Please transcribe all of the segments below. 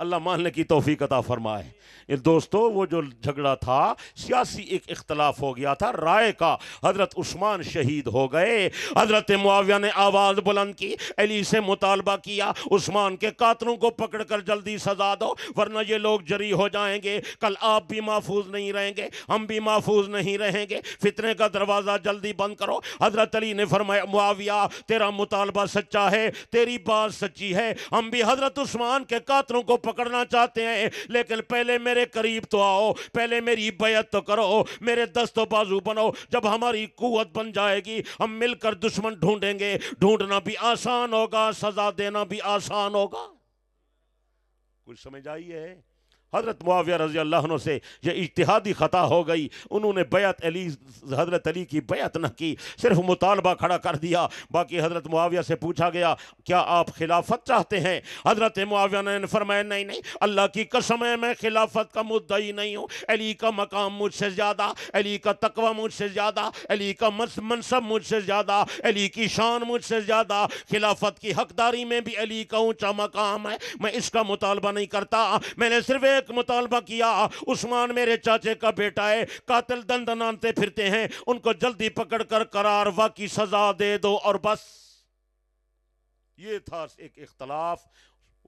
اللہ ماننے کی توفیق عطا فرمائے۔ دوستو وہ جو جھگڑا تھا سیاسی ایک اختلاف ہو گیا تھا رائے کا، حضرت عثمان شہید ہو گئے، حضرت معاویہ نے آواز بلند کی، علی سے مطالبہ کیا عثمان کے قاتلوں کو پکڑ کر جلدی سزا دو ورنہ یہ لوگ جری ہو جائیں گے، کل آپ بھی محفوظ نہیں رہیں گے، ہم بھی محفوظ نہیں رہیں گے، فتنے کا دروازہ جلدی بند کرو۔ حضرت علی نے فرمایا معاویہ تیرا مطالبہ سچا ہے، تیری بات سچی ہے، ہم بھی حضرت عثمان کے قاتلوں کو پکڑنا چاہتے ہیں، لیکن پہلے میرے قریب تو آؤ، پہلے میری بیعت تو کرو، میرے دست و بازو بنو، جب ہماری قوت بن جائے گی ہم مل کر دشمن ڈھونڈیں گے، ڈھونڈنا بھی آسان ہوگا، سزا دینا بھی آسان ہوگا۔ کچھ سمجھ آئی ہے؟ حضرت معاویہ رضی اللہ عنہ سے یہ اجتہادی خطا ہو گئی، انہوں نے بیعت حضرت علی کی بیعت نہ کی، صرف مطالبہ کھڑا کر دیا۔ باقی حضرت معاویہ سے پوچھا گیا کیا آپ خلافت چاہتے ہیں؟ حضرت معاویہ نے فرمایا نہیں نہیں، اللہ کی قسم ہے میں خلافت کا مدعی نہیں ہوں، علی کا مقام مجھ سے زیادہ، علی کا تقوی مجھ سے زیادہ، علی کا منصب مجھ سے زیادہ، علی کی شان مجھ سے زیادہ، خلافت کی حقداری میں بھی علی کا اونچا مقام ہے، میں اس کا مطالبہ نہیں کرتا، میں نے صرف ایک مطالبہ کیا، عثمان میرے چاچے کا بیٹا ہے، قاتل دندنانتے پھرتے ہیں، ان کو جلدی پکڑ کر قرار واقعی سزا دے دو اور بس۔ یہ تھا ایک اختلاف،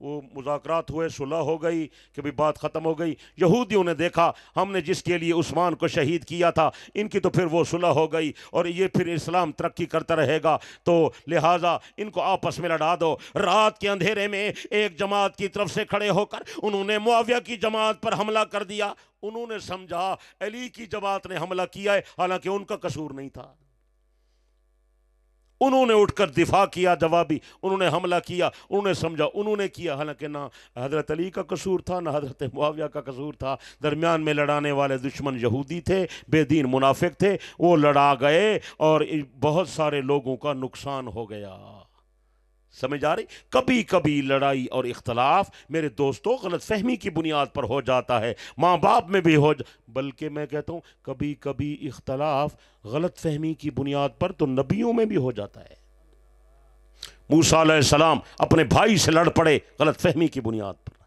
وہ مذاکرات ہوئے، صلح ہو گئی کہ بھی بات ختم ہو گئی۔ یہودیوں نے دیکھا ہم نے جس کے لیے عثمان کو شہید کیا تھا ان کی تو پھر وہ صلح ہو گئی اور یہ پھر اسلام ترقی کرتا رہے گا، تو لہٰذا ان کو آپس میں لڑا دو۔ رات کے اندھیرے میں ایک جماعت کی طرف سے کھڑے ہو کر انہوں نے معاویہ کی جماعت پر حملہ کر دیا، انہوں نے سمجھا علی کی جماعت نے حملہ کیا ہے، حالانکہ ان کا قصور نہیں تھا، انہوں نے اٹھ کر دفاع کیا، جوابی انہوں نے حملہ کیا، انہوں نے سمجھا انہوں نے کیا، حالانکہ نہ حضرت علی کا قصور تھا نہ حضرت معاویہ کا قصور تھا، درمیان میں لڑانے والے دشمن یہودی تھے، بے دین منافق تھے، وہ لڑا گئے اور بہت سارے لوگوں کا نقصان ہو گیا۔ سمجھ آ رہی؟ کبھی کبھی لڑائی اور اختلاف میرے دوستوں غلط فہمی کی بنیاد پر ہو جاتا ہے، ماں باپ میں بھی بلکہ میں کہتا ہوں کبھی کبھی اختلاف غلط فہمی کی بنیاد پر تو نبیوں میں بھی ہو جاتا ہے۔ موسیٰ علیہ السلام اپنے بھائی سے لڑ پڑے غلط فہمی کی بنیاد پر،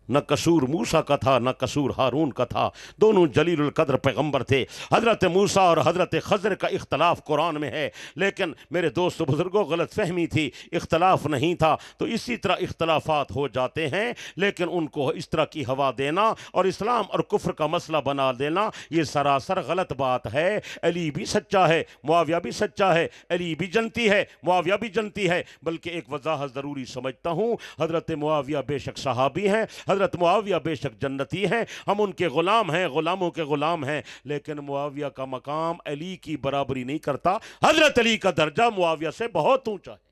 نہ قصور موسیٰ کا تھا نہ قصور ہارون کا تھا، دونوں جلیل القدر پیغمبر تھے۔ حضرت موسیٰ اور حضرت خضر کا اختلاف قرآن میں ہے، لیکن میرے دوست بزرگوں غلط فہمی تھی، اختلاف نہیں تھا، تو اسی طرح اختلافات ہو جاتے ہیں، لیکن ان کو اس طرح کی ہوا دینا اور اسلام اور کفر کا مسئلہ بنا دینا یہ سراسر غلط بات ہے۔ علی بھی سچا ہے، معاویہ بھی سچا ہے، علی بھی جنتی ہے، معاویہ بھی جنتی ہے، بلکہ ایک وضاحت ضروری سمجھتا ہوں، حضرت معاویہ بے شک صحابی ہیں، حضرت معاویہ بے شک جنتی ہیں، ہم ان کے غلام ہیں، غلاموں کے غلام ہیں، لیکن معاویہ کا مقام علی کی برابری نہیں کرتا، حضرت علی کا درجہ معاویہ سے بہت اونچا ہے۔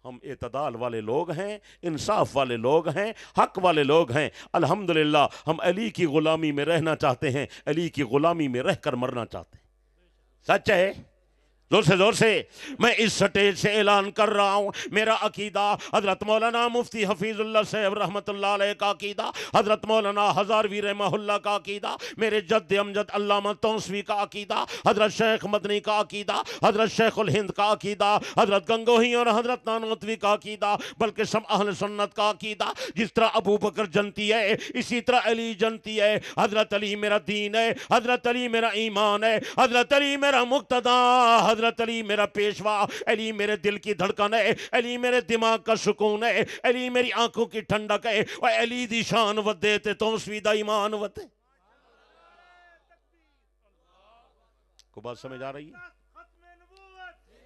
ہم اعتدال والے لوگ ہیں، انصاف والے لوگ ہیں، حق والے لوگ ہیں، الحمدللہ ہم علی کی غلامی میں رہنا چاہتے ہیں، علی کی غلامی میں رہ کر مرنا چاہتے ہیں۔ سچ ہے؟ زور سے میں اس سٹیج سے اعلان کر رہا ہوں، میرا عقیدہ حضرت مولانا مفتی حفیظ اللہ صاحب رحمت اللہ علیہ کا عقیدہ، حضرت مولانا ہزاروی رحمہ اللہ کا عقیدہ، میرے جد امجد علامہ توسوی کا عقیدہ، حضرت شیخ مدنی کا عقیدہ، حضرت شیخ الہند کا عقیدہ، حضرت گنگوہی اور حضرت نانوتوی کا عقیدہ، بلکہ سب اہل سنت کا عقیدہ، جس طرح ابو بکر جنتی ہے اسی طرح علی جنتی ہے، حضرت علی میرا دین ہے، حضرت علی میرا ایمان ہے، حضرت علی میرا مقتدا، حضرت علی میرا پیشوا، علی میرے دل کی دھڑکن ہے، علی میرے دماغ کا سکون ہے، علی میری آنکھوں کی ٹھنڈک ہے، اور علی دی شان ودے تے توسوی دا ایمان ودے۔ کو بات سمجھ آ رہی ہے؟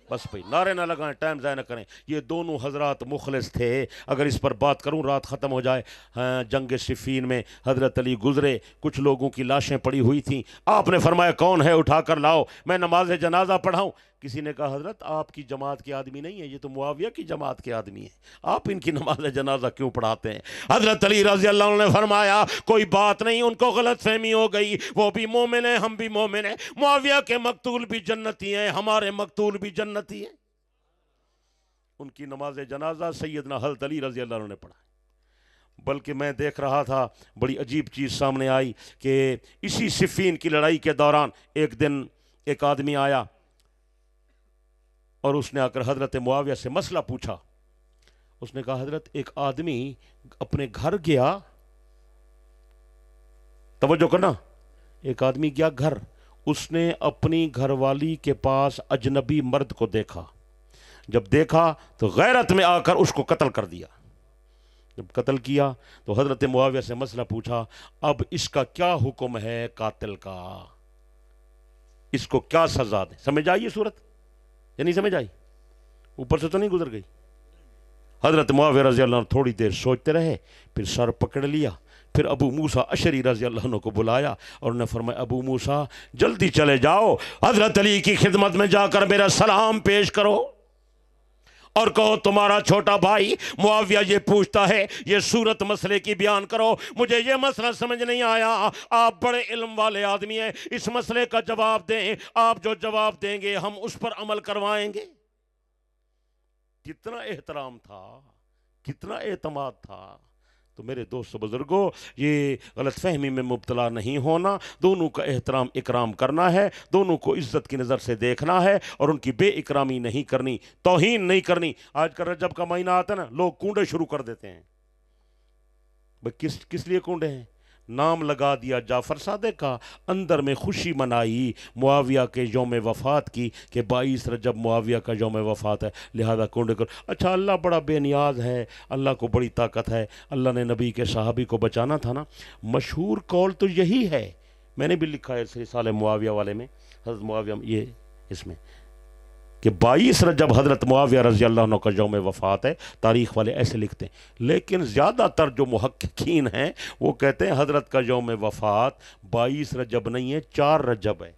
بس بھئی نعرے نہ لگائیں، ٹائم ضائع نہ کریں، یہ دونوں حضرات مخلص تھے، اگر اس پر بات کروں رات ختم ہو جائے۔ جنگ صفین میں حضرت علی گزرے، کچھ لوگوں کی لاشیں پڑی ہوئی تھیں، آپ نے فرمایا کون ہے اٹھا کر لاؤ میں نماز جنازہ پڑھاؤں۔ کسی نے کہا حضرت آپ کی جماعت کے آدمی نہیں ہے، یہ تو معاویہ کی جماعت کے آدمی ہیں، آپ ان کی نماز جنازہ کیوں پڑھاتے ہیں؟ حضرت علی رضی اللہ عنہ نے فرمایا کوئی بات نہیں، ان کو غلط فہمی ہو گئی، وہ بھی مومن ہیں ہم بھی مومن ہیں، معاویہ کے مقتول بھی جنتی ہیں، ہمارے مقتول بھی جنتی ہیں۔ ان کی نماز جنازہ سیدنا حضرت علی رضی اللہ عنہ نے پڑھا۔ بلکہ میں دیکھ رہا تھا بڑی عجیب چیز سامنے آئی کہ اسی صفین کی لڑائی کے دوران ایک دن ایک آدمی آیا اور اس نے آ کر حضرت معاویہ سے مسئلہ پوچھا، اس نے کہا حضرت ایک آدمی اپنے گھر گیا، توجہ کرنا، ایک آدمی گیا گھر، اس نے اپنی گھر والی کے پاس اجنبی مرد کو دیکھا، جب دیکھا تو غیرت میں آ کر اس کو قتل کر دیا۔ جب قتل کیا تو حضرت معاویہ سے مسئلہ پوچھا، اب اس کا کیا حکم ہے قاتل کا، اس کو کیا سزا دیں؟ سمجھ آئی یہ صورت یا نہیں سمجھ آئی؟ اوپر سے تو نہیں گزر گئی؟ حضرت معاویہ رضی اللہ عنہ تھوڑی دیر سوچتے رہے، پھر سر پکڑ لیا، پھر ابو موسیٰ اشعری رضی اللہ عنہ کو بلایا اور انہوں نے فرمایا ابو موسیٰ جلدی چلے جاؤ، حضرت علی کی خدمت میں جا کر میرا سلام پیش کرو اور کہو تمہارا چھوٹا بھائی معاویہ یہ پوچھتا ہے، یہ صورت مسئلے کی بیان کرو، مجھے یہ مسئلہ سمجھ نہیں آیا، آپ بڑے علم والے آدمی ہیں، اس مسئلے کا جواب دیں، آپ جو جواب دیں گے ہم اس پر عمل کروائیں گے۔ کتنا احترام تھا، کتنا اعتماد تھا۔ تو میرے دوست بزرگوں، یہ غلط فہمی میں مبتلا نہیں ہونا، دونوں کا احترام اکرام کرنا ہے، دونوں کو عزت کی نظر سے دیکھنا ہے اور ان کی بے اکرامی نہیں کرنی، توہین نہیں کرنی۔ آج کل رجب کا مہینہ آتا ہے نا، لوگ کنڈے شروع کر دیتے ہیں۔ بھئی کس لیے کنڈے ہیں؟ نام لگا دیا جعفر صادق کا، اندر میں خوشی منائی معاویہ کے یوم وفات کی کہ 22 رجب معاویہ کا یوم وفات ہے، لہذا کنڈے کر۔ اچھا اللہ بڑا بے نیاز ہے، اللہ کو بڑی طاقت ہے، اللہ نے نبی کے صحابی کو بچانا تھا نا۔ مشہور قول تو یہی ہے، میں نے بھی لکھا ہے اس رسالہ معاویہ والے میں، حضرت معاویہ یہ اس میں کہ 22 رجب حضرت معاویہ رضی اللہ عنہ کا یوم وفات ہے، تاریخ والے ایسے لکھتے ہیں، لیکن زیادہ تر جو محققین ہیں وہ کہتے ہیں حضرت کا یوم وفات 22 رجب نہیں ہے، 4 رجب ہے۔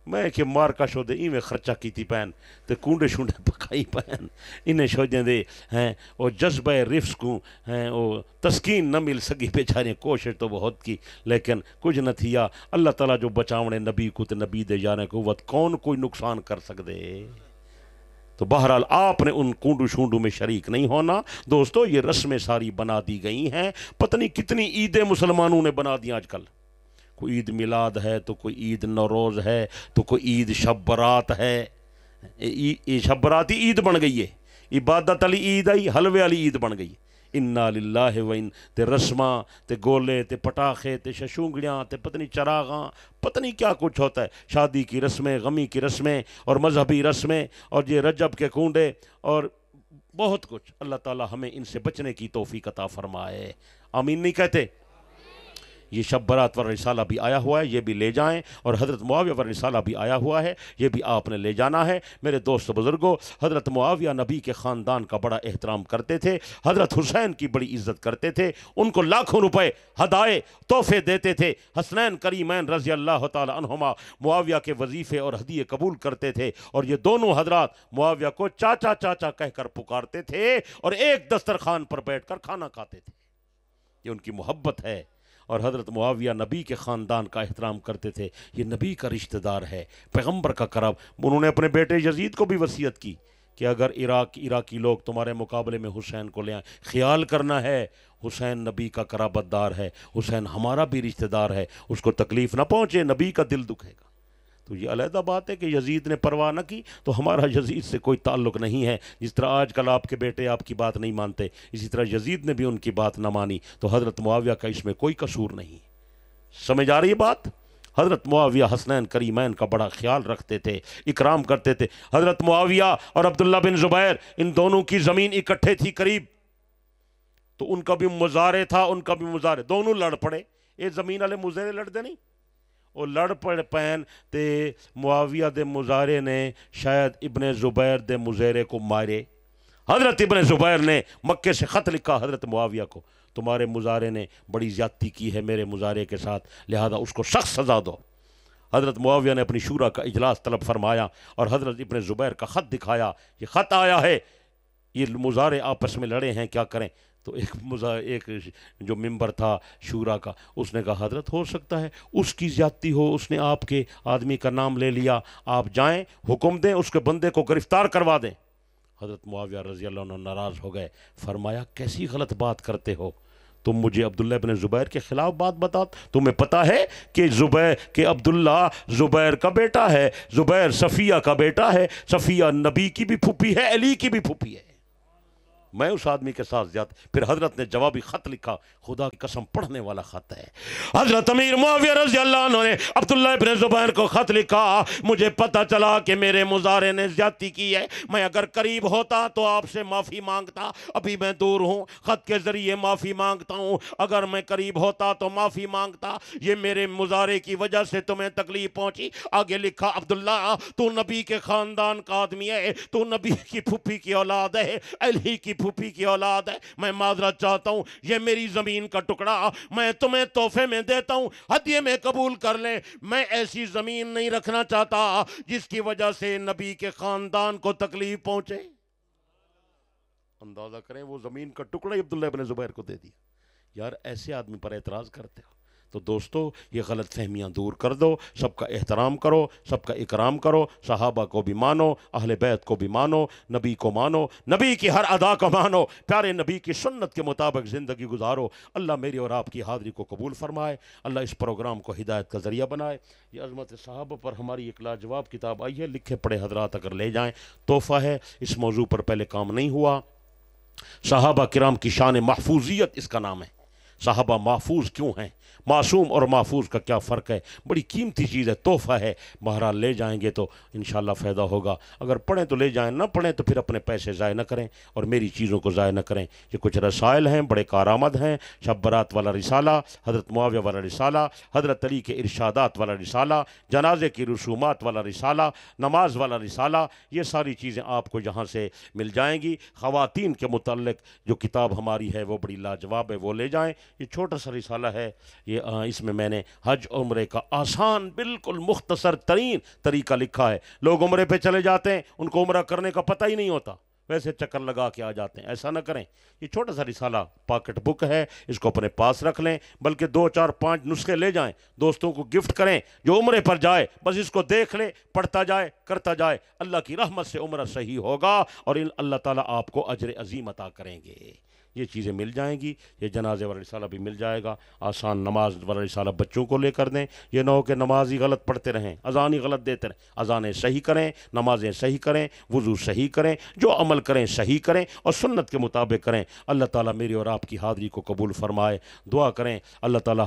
میں کہ مار کا شو دے ایویں خرچہ کیتی پہن تے کنڈے شونڈے پکائی پہن انہیں شوجیں دے ہیں، وہ جذبہ رفس کو ہیں، وہ تسکین نہ مل سکی بیچارے، کوشش تو بہت کی لیکن کچھ نہ تھیا۔ اللہ تعالیٰ جو بچاونے نبی کو تے نبی دے جانے کو قوت، کون کوئی نقصان کر سکدے؟ تو بہرحال آپ نے ان کنڈو شونڈو میں شریک نہیں ہونا۔ دوستو یہ رسمیں ساری بنا دی گئی ہیں، پتہ نہیں کتنی عیدیں مسلمانوں نے بنا دی آج کل، کوئی عید میلاد ہے تو کوئی عید نوروز ہے تو کوئی عید شب برات ہے، شب براتی عید بن گئی ہے، عبادت علی عید آئی، حلوے والی عید بن گئی۔ انا للہ و ان تے رسماں تے گولے تے پٹاخے تے ششونگڑیاں تے پتہ نہیں چراغاں، پتہ نہیں کیا کچھ ہوتا ہے، شادی کی رسمیں، غمی کی رسمیں اور مذہبی رسمیں اور یہ رجب کے کنڈے اور بہت کچھ۔ اللہ تعالی ہمیں ان سے بچنے کی توفیق عطا فرمائے، آمین نہیں کہتے؟ یہ شب برات پر رسالہ بھی آیا ہوا ہے، یہ بھی لے جائیں، اور حضرت معاویہ پر رسالہ بھی آیا ہوا ہے، یہ بھی آپ نے لے جانا ہے۔ میرے دوست بزرگوں، حضرت معاویہ نبی کے خاندان کا بڑا احترام کرتے تھے، حضرت حسین کی بڑی عزت کرتے تھے، ان کو لاکھوں روپے ہدائے تحفے دیتے تھے۔ حسنین کریمین رضی اللہ تعالی عنہما معاویہ کے وظیفے اور ہدیے قبول کرتے تھے، اور یہ دونوں حضرات معاویہ کو چاچا چاچا کہہ کر پکارتے تھے اور ایک دسترخوان پر بیٹھ کر کھانا کھاتے تھے۔ یہ ان کی محبت ہے، اور حضرت معاویہ نبی کے خاندان کا احترام کرتے تھے، یہ نبی کا رشتہ دار ہے، پیغمبر کا قرب۔ انہوں نے اپنے بیٹے یزید کو بھی وصیت کی کہ اگر عراقی لوگ تمہارے مقابلے میں حسین کو لے آئیں، خیال کرنا ہے حسین نبی کا قرابت دار ہے، حسین ہمارا بھی رشتہ دار ہے، اس کو تکلیف نہ پہنچے، نبی کا دل دکھے گا۔ تو یہ علیحدہ بات ہے کہ یزید نے پرواہ نہ کی، تو ہمارا یزید سے کوئی تعلق نہیں ہے۔ جس طرح آج کل آپ کے بیٹے آپ کی بات نہیں مانتے، اسی طرح یزید نے بھی ان کی بات نہ مانی، تو حضرت معاویہ کا اس میں کوئی قصور نہیں۔ سمجھ آ رہی ہے بات؟ حضرت معاویہ حسنین کریمین کا بڑا خیال رکھتے تھے، اکرام کرتے تھے۔ حضرت معاویہ اور عبداللہ بن زبیر، ان دونوں کی زمین اکٹھے تھی قریب، تو ان کا بھی مزارے تھا، ان کا بھی مزارے، دونوں لڑ پڑے۔ یہ زمین والے مزارے لڑتے نہیں، وہ لڑ پڑ پین تے معاویہ دے مزارے نے شاید ابن زبیر دے مزارے کو مارے۔ حضرت ابن زبیر نے مکے سے خط لکھا حضرت معاویہ کو، تمہارے مزارے نے بڑی زیادتی کی ہے میرے مزارے کے ساتھ، لہذا اس کو سخت سزا دو۔ حضرت معاویہ نے اپنی شورا کا اجلاس طلب فرمایا اور حضرت ابن زبیر کا خط دکھایا، یہ خط آیا ہے، یہ مزارے آپس میں لڑے ہیں، کیا کریں؟ تو ایک جو ممبر تھا شورا کا، اس نے کہا حضرت ہو سکتا ہے اس کی زیادتی ہو، اس نے آپ کے آدمی کا نام لے لیا، آپ جائیں حکم دیں اس کے بندے کو گرفتار کروا دیں۔ حضرت معاویہ رضی اللہ عنہ ناراض ہو گئے، فرمایا کیسی غلط بات کرتے ہو تم، مجھے عبداللہ بن زبیر کے خلاف بات بتا، تمہیں پتہ ہے کہ عبداللہ زبیر کا بیٹا ہے، زبیر صفیہ کا بیٹا ہے، صفیہ نبی کی بھی پھوپھی ہے، علی کی بھی پھوپھی ہے۔ میں اس آدمی کے ساتھ زیادہ. پھر حضرت نے جوابی خط لکھا, خدا کی قسم پڑھنے والا خط ہے. حضرت امیر معاویہ رضی اللہ عنہ نے عبداللہ ابن زبیر کو خط لکھا, مجھے پتہ چلا کہ میرے مزارع نے زیادتی کی ہے, میں اگر قریب ہوتا تو آپ سے معافی مانگتا, ابھی میں دور ہوں, خط کے ذریعے معافی مانگتا ہوں, اگر میں قریب ہوتا تو معافی مانگتا, یہ میرے مزارع کی وجہ سے تمہیں تکلیف پہنچی. آگے لکھا, عبداللہ تو نبی کے خاندان کا آدمی ہے, تو نبی کی پھوپھی کی اولاد ہے, علی کی پھوپھی کی اولاد ہے, میں معذرت چاہتا ہوں, یہ میری زمین کا ٹکڑا میں تمہیں تحفے میں دیتا ہوں, ہدیے میں قبول کر لیں. میں ایسی زمین نہیں رکھنا چاہتا جس کی وجہ سے نبی کے خاندان کو تکلیف پہنچے. اندازہ کریں, وہ زمین کا ٹکڑا ہی عبداللہ ابن زبیر کو دے دیا. یار ایسے آدمی پر اعتراض کرتے ہو؟ تو دوستو یہ غلط فہمیاں دور کر دو, سب کا احترام کرو, سب کا اکرام کرو, صحابہ کو بھی مانو, اہل بیت کو بھی مانو, نبی کو مانو, نبی کی ہر ادا کو مانو, پیارے نبی کی سنت کے مطابق زندگی گزارو. اللہ میری اور آپ کی حاضری کو قبول فرمائے, اللہ اس پروگرام کو ہدایت کا ذریعہ بنائے. یہ عظمت صحابہ پر ہماری ایک لاجواب کتاب آئی ہے, لکھے پڑھے حضرات اگر لے جائیں تحفہ ہے. اس موضوع پر پہلے کام نہیں ہوا. صحابہ کرام کی شان محفوظیت اس کا نام ہے. صحابہ محفوظ کیوں ہیں, معصوم اور محفوظ کا کیا فرق ہے, بڑی قیمتی چیز ہے, تحفہ ہے. بہرحال لے جائیں گے تو انشاءاللہ فائدہ ہوگا, اگر پڑھیں تو لے جائیں, نہ پڑھیں تو پھر اپنے پیسے ضائع نہ کریں اور میری چیزوں کو ضائع نہ کریں. یہ کچھ رسائل ہیں, بڑے کارآمد ہیں. شب برات والا رسالہ, حضرت معاویہ والا رسالہ, حضرت علی کے ارشادات والا رسالہ, جنازے کی رسومات والا رسالہ, نماز والا رسالہ, یہ ساری چیزیں آپ کو یہاں سے مل جائیں گی. خواتین کے متعلق جو کتاب ہماری ہے وہ بڑی لاجواب ہے, وہ لے جائیں. یہ چھوٹا سا رسالہ ہے, یہ اس میں نے حج عمرے کا آسان بالکل مختصر ترین طریقہ لکھا ہے. لوگ عمرے پہ چلے جاتے ہیں, ان کو عمرہ کرنے کا پتہ ہی نہیں ہوتا, ویسے چکر لگا کے آ جاتے ہیں. ایسا نہ کریں. یہ چھوٹا سا رسالہ پاکٹ بک ہے, اس کو اپنے پاس رکھ لیں, بلکہ 2 4 5 نسخے لے جائیں, دوستوں کو گفٹ کریں. جو عمرے پر جائے بس اس کو دیکھ لے, پڑھتا جائے, کرتا جائے, اللہ کی رحمت سے عمرہ صحیح ہوگا اور اللہ تعالیٰ آپ کو اجر عظیم عطا کریں گے. یہ چیزیں مل جائیں گی. یہ جنازے والا رسالہ بھی مل جائے گا. آسان نماز والا رسالہ بچوں کو لے کر دیں. یہ نہ ہو کہ نماز ہی غلط پڑھتے رہیں, اذان ہی غلط دیتے رہیں. اذانیں صحیح کریں, نمازیں صحیح کریں, وضو صحیح کریں, جو عمل کریں صحیح کریں اور سنت کے مطابق کریں. اللہ تعالیٰ میری اور آپ کی حاضری کو قبول فرمائے. دعا کریں اللہ تعالیٰ